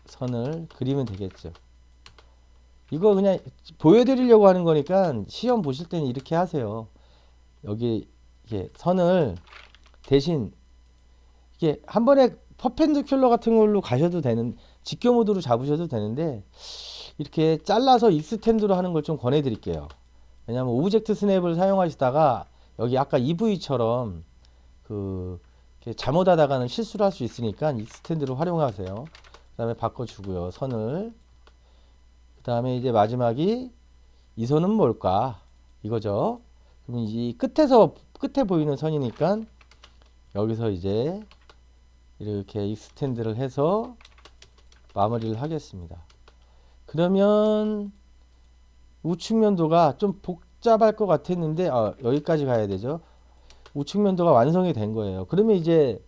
선을 그리면 되겠죠. 이거 그냥 보여드리려고 하는 거니까 시험 보실 때는 이렇게 하세요. 여기 이게 선을 대신 이게 한 번에 퍼펜디큘러 같은 걸로 가셔도 되는 직교 모드로 잡으셔도 되는데 이렇게 잘라서 익스텐드로 하는 걸 좀 권해 드릴게요. 왜냐하면 오브젝트 스냅을 사용하시다가 여기 아까 EV처럼 그 잘못하다가는 실수를 할 수 있으니까 익스텐드로 활용하세요. 그 다음에 바꿔주고요. 선을. 그 다음에 이제 마지막이 이 선은 뭘까? 이거죠. 그럼 이 끝에 보이는 선이니까 여기서 이제 이렇게 익스텐드를 해서 마무리를 하겠습니다. 그러면 우측면도가 좀 복잡할 것 같았는데 여기까지 가야 되죠. 우측면도가 완성이 된 거예요. 그러면 이제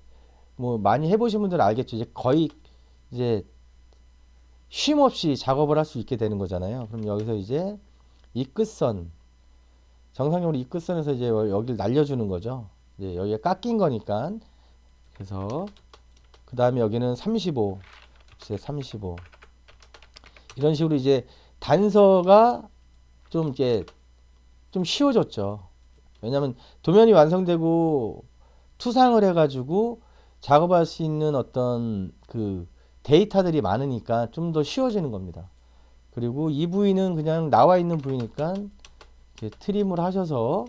뭐 많이 해보신 분들은 알겠죠. 이제 거의 이제 쉼 없이 작업을 할 수 있게 되는 거잖아요. 그럼 여기서 이제 이 끝선 정상적으로 이 끝선에서 이제 여기를 날려주는 거죠. 이제 여기가 깎인 거니까 그래서 그 다음에 여기는 35 이런 식으로 이제 단서가 좀 이렇게 좀 쉬워졌죠. 왜냐하면 도면이 완성되고 투상을 해가지고 작업할 수 있는 어떤 그 데이터들이 많으니까 좀 더 쉬워지는 겁니다. 그리고 이 부위는 그냥 나와 있는 부위니까 이렇게 트림을 하셔서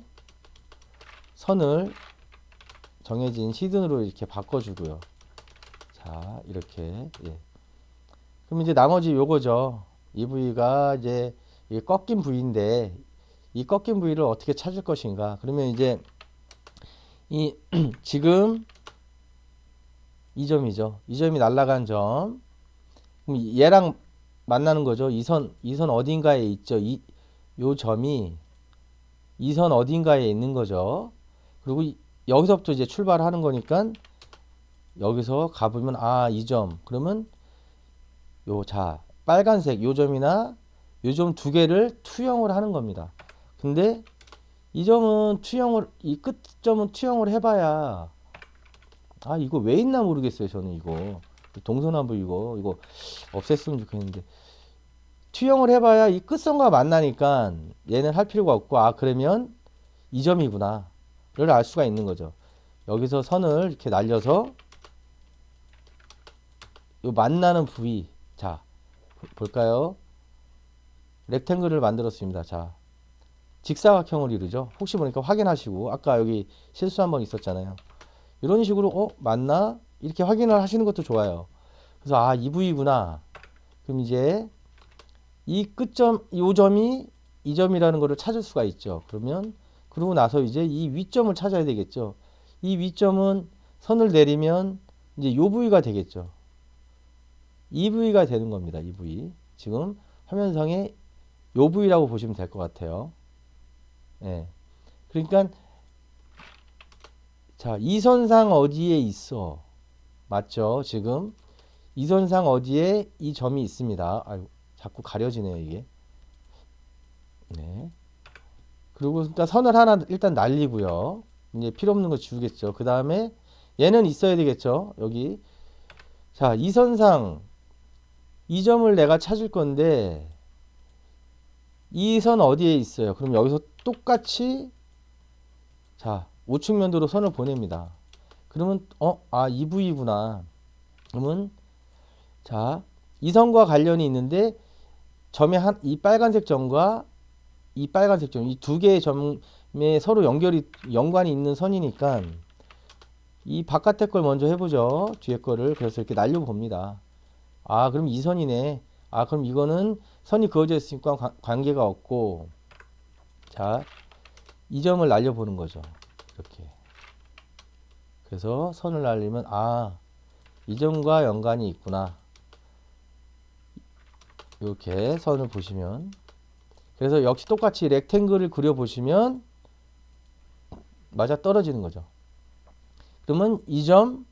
선을 정해진 시든으로 이렇게 바꿔주고요. 자, 이렇게. 예. 그럼 이제 나머지 요거죠. 이 부위가 이제 이게 꺾인 부위인데 이 꺾인 부위를 어떻게 찾을 것인가? 그러면 이제 이 지금 이 점이죠. 이 점이 날아간 점. 그럼 얘랑 만나는 거죠. 이 선 어딘가에 있죠. 요 점이 이 선 어딘가에 있는 거죠. 그리고 여기서부터 이제 출발하는 거니까 여기서 가보면 이 점. 그러면 자, 빨간색 요 점이나 요 점 두 개를 투영을 하는 겁니다. 근데 이 점은 이 끝점은 투영을 해봐야 이거 왜 있나 모르겠어요. 저는 이거 동서남북 이거 없앴으면 좋겠는데 투영을 해봐야 이 끝선과 만나니까 얘는 할 필요가 없고 그러면 이 점이구나 를 알 수가 있는 거죠. 여기서 선을 이렇게 날려서 요 만나는 부위 자 볼까요? 렉탱글을 만들었습니다. 자, 직사각형을 이루죠. 혹시 모르니까 확인하시고 아까 여기 실수 한번 있었잖아요. 이런 식으로 맞나? 이렇게 확인을 하시는 것도 좋아요. 그래서 이 부위구나. 그럼 이제 이 끝점, 이 점이 이 점이라는 것을 찾을 수가 있죠. 그러고 나서 이제 이 위점을 찾아야 되겠죠. 이 위점은 선을 내리면 이제 요 부위가 되겠죠. 이 부위가 되는 겁니다. 이 부위. 지금 화면상에 요 부위라고 보시면 될 것 같아요. 예. 그러니까 자, 이 선상 어디에 있어? 맞죠? 지금 이 선상 어디에 이 점이 있습니다. 아유, 자꾸 가려지네요, 이게. 네. 그리고 일단 선을 하나 일단 날리고요. 이제 필요 없는 거 지우겠죠. 그 다음에 얘는 있어야 되겠죠. 여기. 자, 이 선상 이 점을 내가 찾을 건데 이 선 어디에 있어요? 그럼 여기서 똑같이 자, 우측면도로 선을 보냅니다. 그러면 이 부위구나. 그러면 자, 이 선과 관련이 있는데 이 빨간색 점과 이 빨간색 점, 이 두 개의 점에 서로 연관이 있는 선이니까 이 바깥에 걸 먼저 해보죠. 뒤에 거를. 그래서 이렇게 날려봅니다. 아, 그럼 이 선이네. 아, 그럼 이거는 선이 그어져 있으니까 관계가 없고, 자, 이 점을 날려보는 거죠. 이렇게. 그래서 선을 날리면, 아, 이 점과 연관이 있구나. 이렇게 선을 보시면. 그래서 역시 똑같이 렉탱글을 그려보시면, 맞아 떨어지는 거죠. 그러면 이 점,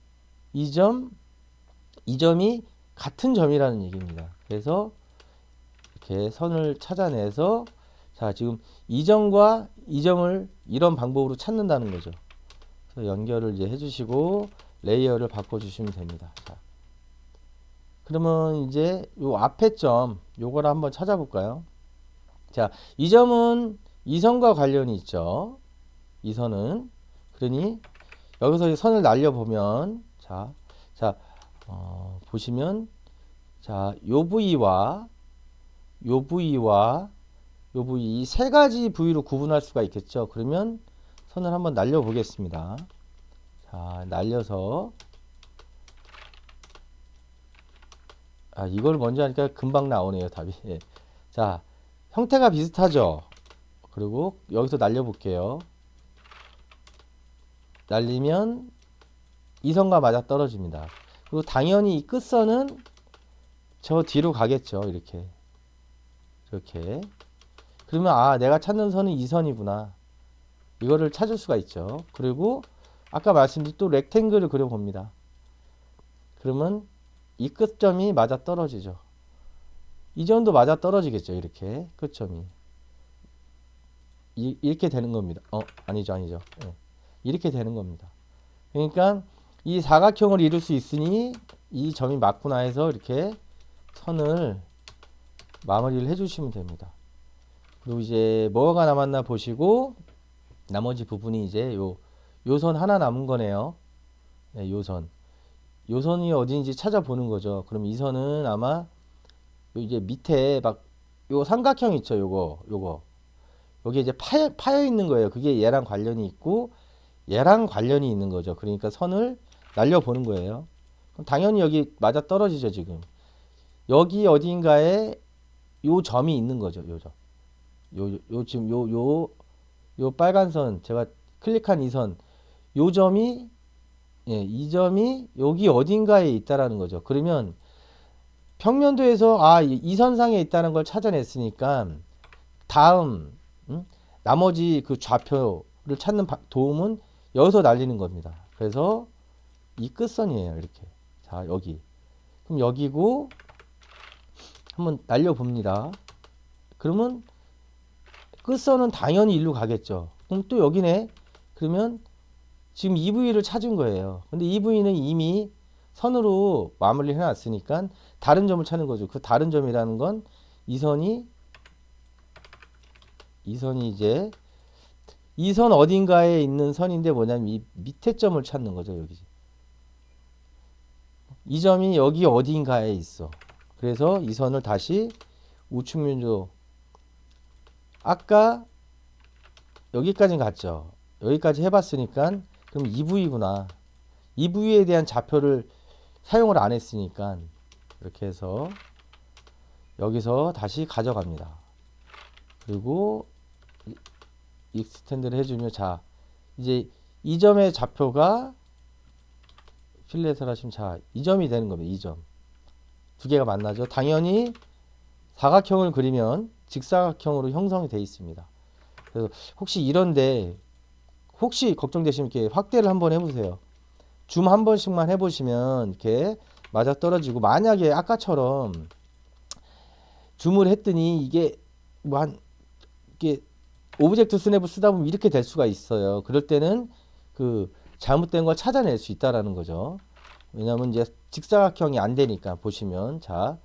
이 점, 이 점이 같은 점이라는 얘기입니다. 그래서 이렇게 선을 찾아내서 자, 지금 이 점과 이 점을 이런 방법으로 찾는다는 거죠. 그래서 연결을 이제 해주시고 레이어를 바꿔주시면 됩니다. 자, 그러면 이제 요 앞에 점 요걸 한번 찾아볼까요? 자, 이 점은 이 선과 관련이 있죠. 이 선은 그러니 여기서 선을 날려보면 자, 보시면 자, 요 부위와 요 부위와 요 부위 이 세 가지 부위로 구분할 수가 있겠죠. 그러면 선을 한번 날려 보겠습니다. 자, 날려서 이걸 먼저 하니까 금방 나오네요, 답이. 예. 자, 형태가 비슷하죠. 그리고 여기서 날려 볼게요. 날리면 이 선과 맞아 떨어집니다. 그리고 당연히 이 끝선은 저 뒤로 가겠죠. 이렇게 그러면 내가 찾는 선은 이 선이구나. 이거를 찾을 수가 있죠. 그리고 아까 말씀드린 또 렉탱글을 그려봅니다. 그러면 이 끝점이 맞아 떨어지죠. 이 점도 맞아 떨어지겠죠. 이렇게 끝점이 이렇게 되는 겁니다. 아니죠. 예. 이렇게 되는 겁니다. 그러니까 이 사각형을 이룰 수 있으니 이 점이 맞구나 해서 이렇게 선을 마무리를 해주시면 됩니다. 그리고 이제 뭐가 남았나 보시고 나머지 부분이 이제 요 선 하나 남은 거네요. 네, 요 선이 어딘지 찾아보는 거죠. 그럼 이 선은 아마 이제 밑에 막 요 삼각형 있죠. 요거 여기 이제 파여 있는 거예요. 그게 얘랑 관련이 있고 얘랑 관련이 있는 거죠. 그러니까 선을 날려보는 거예요. 그럼 당연히 여기 맞아 떨어지죠. 지금 여기 어딘가에 요 점이 있는 거죠. 요 점. 지금 요 빨간 선 제가 클릭한 이 선, 요 점이 이 점이 여기 어딘가에 있다라는 거죠. 그러면 평면도에서 이 선상에 있다는 걸 찾아냈으니까 다음 나머지 그 좌표를 찾는 도움은 여기서 날리는 겁니다. 그래서 이 끝선이에요. 이렇게. 자, 여기. 그럼 여기고 한번 날려봅니다. 그러면 끝선은 당연히 일로 가겠죠. 그럼 또 여기네. 그러면 지금 이 부위를 찾은 거예요. 근데 이 부위는 이미 선으로 마무리를 해놨으니까 다른 점을 찾는 거죠. 그 다른 점이라는 건 이 선이 이제 이 선 어딘가에 있는 선인데 뭐냐면 이 밑에 점을 찾는 거죠. 여기. 이 점이 여기 어딘가에 있어. 그래서 이 선을 다시 우측면으로 아까 여기까지는 갔죠. 여기까지 해봤으니까 그럼 이 부위구나. 이 부위에 대한 좌표를 사용을 안 했으니까 이렇게 해서 여기서 다시 가져갑니다. 그리고 익스텐드를 해주면 자 이제 이 점의 좌표가 필렛을 하시면 자 이 점이 되는 겁니다. 이 점. 두 개가 만나죠. 당연히 사각형을 그리면 직사각형으로 형성이 되어 있습니다. 그래서 혹시 이런데 혹시 걱정되시면 이렇게 확대를 한번 해보세요. 줌 한 번씩만 해보시면 이렇게 맞아 떨어지고, 만약에 아까처럼 줌을 했더니 이게 뭐 한 이게 오브젝트 스냅을 쓰다 보면 이렇게 될 수가 있어요. 그럴 때는 그 잘못된 걸 찾아낼 수 있다라는 거죠. 왜냐면 이제 직사각형이 안 되니까. 보시면 자,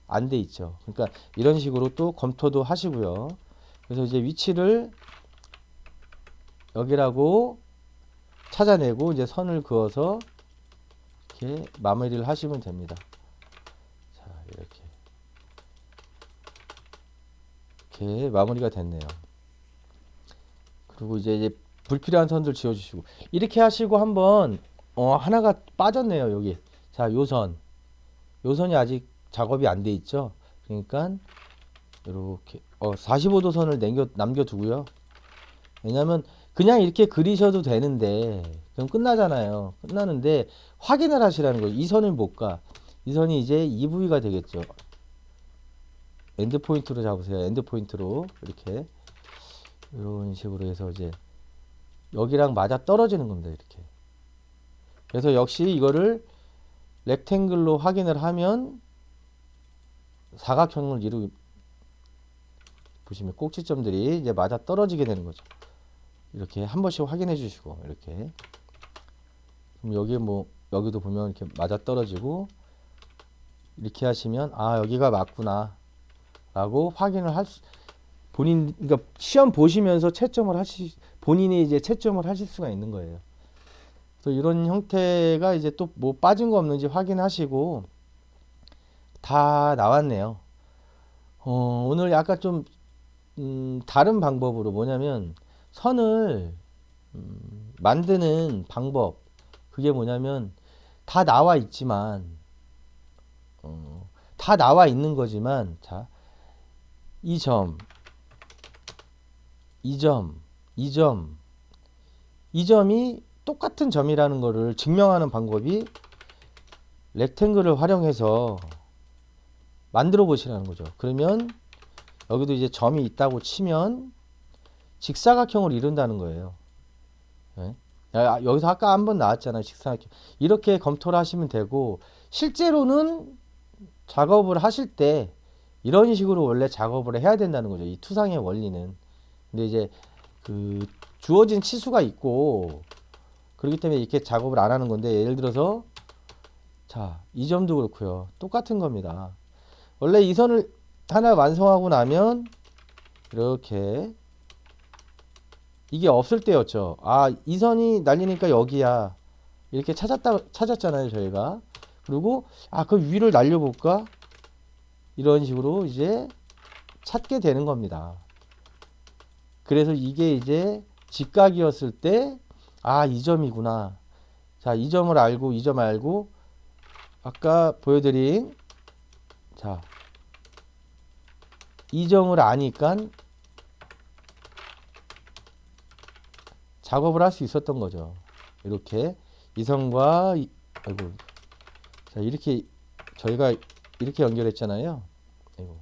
안 돼 있죠. 그러니까 이런 식으로 또 검토도 하시고요. 그래서 이제 위치를 여기라고 찾아내고 이제 선을 그어서 이렇게 마무리를 하시면 됩니다. 자, 이렇게 마무리가 됐네요. 그리고 이제 불필요한 선들 지워주시고, 이렇게 하시고 한번 하나가 빠졌네요. 여기 자, 요선이 아직 작업이 안 돼 있죠. 그러니까 이렇게 45도 선을 남겨두고요. 왜냐면 그냥 이렇게 그리셔도 되는데 그럼 끝나잖아요. 끝나는데 확인을 하시라는 거예요. 이 선을 못 가. 이 선이 이제 EV가 되겠죠. 엔드 포인트로 잡으세요. 엔드 포인트로 이렇게 이런 식으로 해서 이제 여기랑 맞아 떨어지는 겁니다. 이렇게. 그래서 역시 이거를 렉탱글로 확인을 하면 사각형을 보시면 꼭지점들이 이제 맞아 떨어지게 되는 거죠. 이렇게 한 번씩 확인해 주시고, 이렇게. 그럼 여기도 보면 이렇게 맞아 떨어지고, 이렇게 하시면 여기가 맞구나 라고 확인을 그러니까 시험 보시면서 본인이 이제 채점을 하실 수가 있는 거예요. 그래서 이런 형태가 이제 또 뭐 빠진 거 없는지 확인하시고 다 나왔네요. 오늘 약간 좀 다른 방법으로, 뭐냐면 선을 만드는 방법, 그게 뭐냐면 다 나와 있지만 다 나와 있는 거지만, 자, 이 점, 이 점, 이 점, 이 점이 똑같은 점이라는 거를 증명하는 방법이 렉탱글을 활용해서 만들어 보시라는 거죠. 그러면 여기도 이제 점이 있다고 치면 직사각형을 이룬다는 거예요. 네? 여기서 아까 한번 나왔잖아요. 직사각형. 이렇게 검토를 하시면 되고, 실제로는 작업을 하실 때 이런 식으로 원래 작업을 해야 된다는 거죠. 이 투상의 원리는. 근데 이제 그 주어진 치수가 있고 그렇기 때문에 이렇게 작업을 안 하는 건데, 예를 들어서 자, 이 점도 그렇고요. 똑같은 겁니다. 원래 이 선을 하나 완성하고 나면 이렇게, 이게 없을 때였죠. 이 선이 날리니까 여기야. 이렇게 찾았잖아요, 저희가. 그리고 그 위를 날려볼까? 이런 식으로 이제 찾게 되는 겁니다. 그래서 이게 이제 직각이었을 때, 이 점이구나. 자, 이 점을 알고, 이 점 알고, 아까 보여드린, 자, 이 점을 아니까 작업을 할 수 있었던 거죠. 이렇게 이선과 아이고, 자, 이렇게 저희가 이렇게 연결했잖아요. 아이고,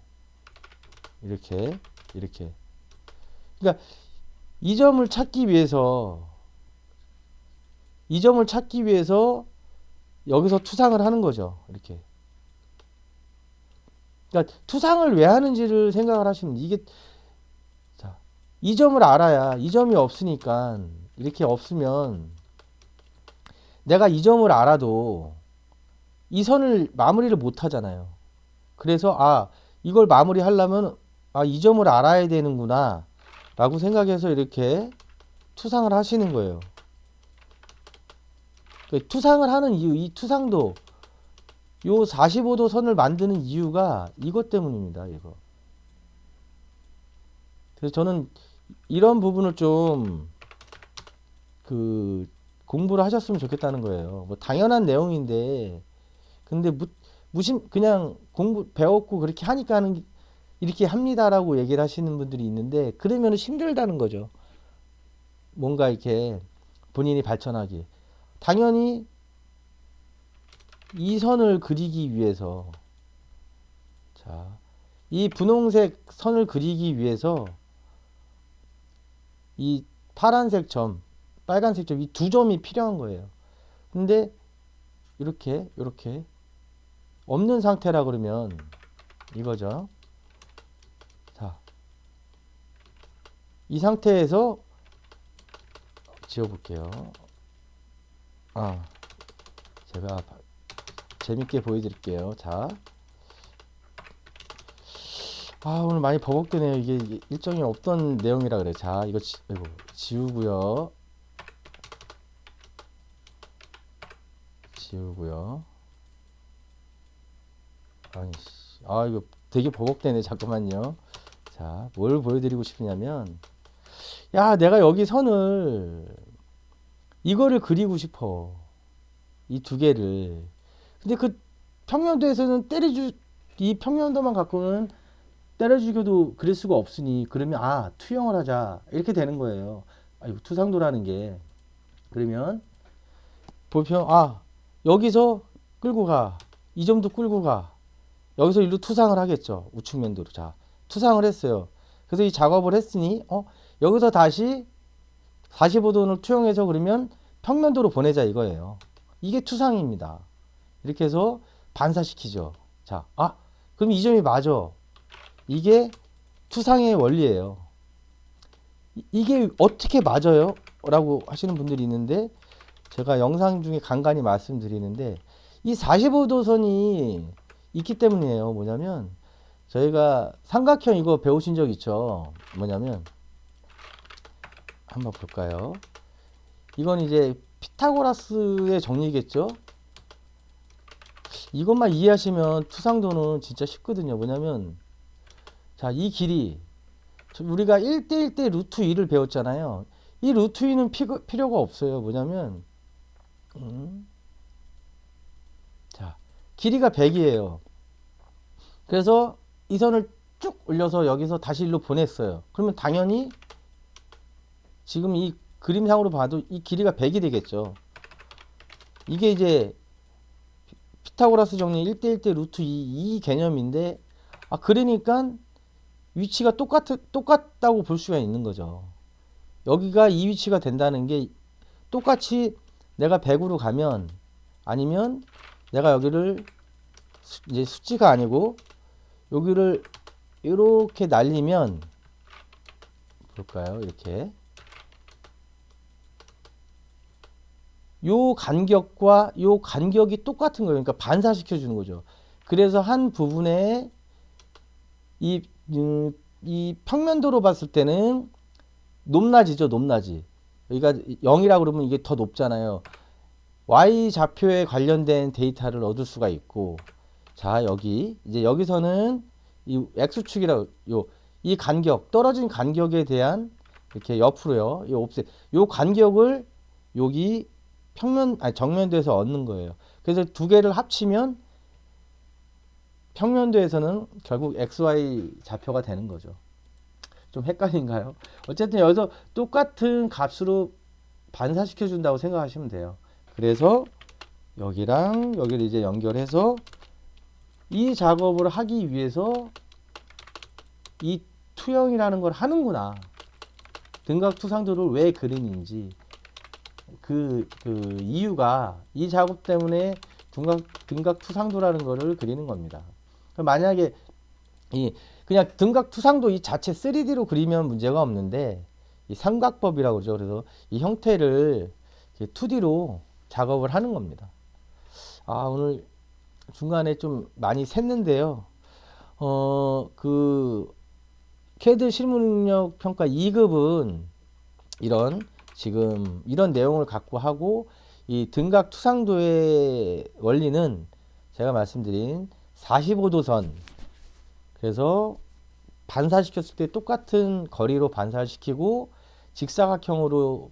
이렇게. 그러니까 이 점을 찾기 위해서 여기서 투상을 하는 거죠. 이렇게. 그러니까 투상을 왜 하는지를 생각을 하시면, 이게, 자, 이 점을 알아야, 이 점이 없으니까, 이렇게 없으면 내가 이 점을 알아도 이 선을 마무리를 못 하잖아요. 그래서 이걸 마무리하려면 이 점을 알아야 되는구나 라고 생각해서 이렇게 투상을 하시는 거예요. 투상을 하는 이유, 이 투상도 요 45도 선을 만드는 이유가 이것 때문입니다. 이거. 그래서 저는 이런 부분을 좀 공부를 하셨으면 좋겠다는 거예요. 뭐 당연한 내용인데, 근데 그냥 배웠고 그렇게 하니까 이렇게 합니다라고 얘기를 하시는 분들이 있는데, 그러면 힘들다는 거죠. 뭔가 이렇게 본인이 발전하기. 당연히 이 선을 그리기 위해서, 자, 이 분홍색 선을 그리기 위해서 이 파란색 점, 빨간색 점, 이 두 점이 필요한 거예요. 근데 이렇게 없는 상태라 그러면 이거죠. 자, 이 상태에서 지워볼게요. 제가 재밌게 보여드릴게요. 자, 오늘 많이 버벅대네요. 이게 일정이 없던 내용이라 그래. 자, 이거 이거 지우고요. 아니, 이거 되게 버벅대네. 잠깐만요. 자, 뭘 보여드리고 싶으냐면, 야, 내가 여기 선을 이거를 그리고 싶어. 이 두 개를. 근데 그 평면도에서는 이 평면도만 갖고는 때려주기도 그릴 수가 없으니, 그러면 투영을 하자 이렇게 되는 거예요. 이거 투상도라는 게. 그러면 볼편 여기서 끌고 가, 이 점도 끌고 가, 여기서 일로 투상을 하겠죠. 우측면도로. 자, 투상을 했어요. 그래서 이 작업을 했으니 여기서 다시 45도를 투영해서 그러면 평면도로 보내자 이거예요. 이게 투상입니다. 이렇게 해서 반사시키죠. 자, 그럼 이 점이 맞아. 이게 투상의 원리예요. 이게 어떻게 맞아요? 라고 하시는 분들이 있는데, 제가 영상 중에 간간히 말씀드리는데, 이 45도선이 있기 때문이에요. 뭐냐면, 저희가 삼각형 이거 배우신 적 있죠? 뭐냐면, 한번 볼까요? 이건 이제 피타고라스의 정리겠죠? 이것만 이해하시면 투상도는 진짜 쉽거든요. 뭐냐면, 자, 이 길이, 우리가 1대1대 루트 2를 배웠잖아요. 이 루트 2는 필요가 없어요. 뭐냐면, 자, 길이가 100이에요. 그래서 이 선을 쭉 올려서 여기서 다시 일로 보냈어요. 그러면 당연히 지금 이 그림상으로 봐도 이 길이가 100이 되겠죠. 이게 이제 피타고라스 정리 1대1대 루트 2 이 개념인데, 그러니까 위치가 똑같다고 볼 수가 있는 거죠. 여기가 이 위치가 된다는 게 똑같이 내가 100으로 가면, 아니면 내가 여기를 이제 숫지가 아니고 여기를 이렇게 날리면 볼까요? 이렇게 요 간격과 요 간격이 똑같은 거예요. 그러니까 반사시켜 주는 거죠. 그래서 한 부분에 이 평면도로 봤을 때는 높낮이죠. 높낮이. 여기가 0이라 그러면 이게 더 높잖아요. Y 좌표에 관련된 데이터를 얻을 수가 있고, 자, 여기서는 이 X축이라고, 이 간격, 떨어진 간격에 대한 이렇게 옆으로요. 요 간격을 여기 정면도에서 얻는 거예요. 그래서 두 개를 합치면 평면도에서는 결국 XY 좌표가 되는 거죠. 좀 헷갈린가요? 어쨌든 여기서 똑같은 값으로 반사시켜 준다고 생각하시면 돼요. 그래서 여기랑 여기를 이제 연결해서 이 작업을 하기 위해서 이 투영이라는 걸 하는구나. 등각 투상도를 왜 그리는지 그 이유가 이 작업 때문에 등각 투상도라는 거를 그리는 겁니다. 만약에 그냥 등각 투상도 이 자체 3D로 그리면 문제가 없는데, 이 삼각법이라고 그러죠. 그래서 이 형태를 2D로 작업을 하는 겁니다. 오늘 중간에 좀 많이 샜는데요. CAD 실무능력 평가 2급은 지금 이런 내용을 갖고 하고, 이 등각 투상도의 원리는 제가 말씀드린 45도선, 그래서 반사시켰을 때 똑같은 거리로 반사시키고 직사각형으로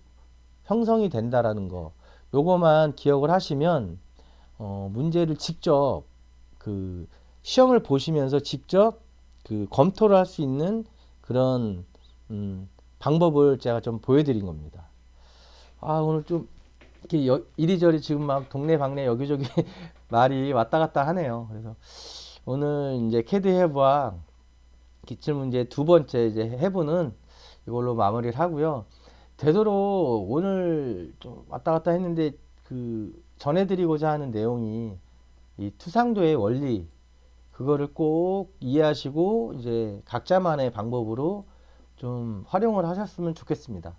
형성이 된다라는 거, 요거만 기억을 하시면 문제를 직접 시험을 보시면서 직접 검토를 할 수 있는 그런 방법을 제가 좀 보여드린 겁니다. 오늘 좀 이렇게 이리저리 지금 막 동네방네 여기저기 말이 왔다 갔다 하네요. 그래서 오늘 이제 캐드 해부학 기출문제 두 번째 이제 해부는 이걸로 마무리를 하고요. 되도록 오늘 좀 왔다 갔다 했는데 그 전해드리고자 하는 내용이 이 투상도의 원리 그거를 꼭 이해하시고 이제 각자만의 방법으로 좀 활용을 하셨으면 좋겠습니다.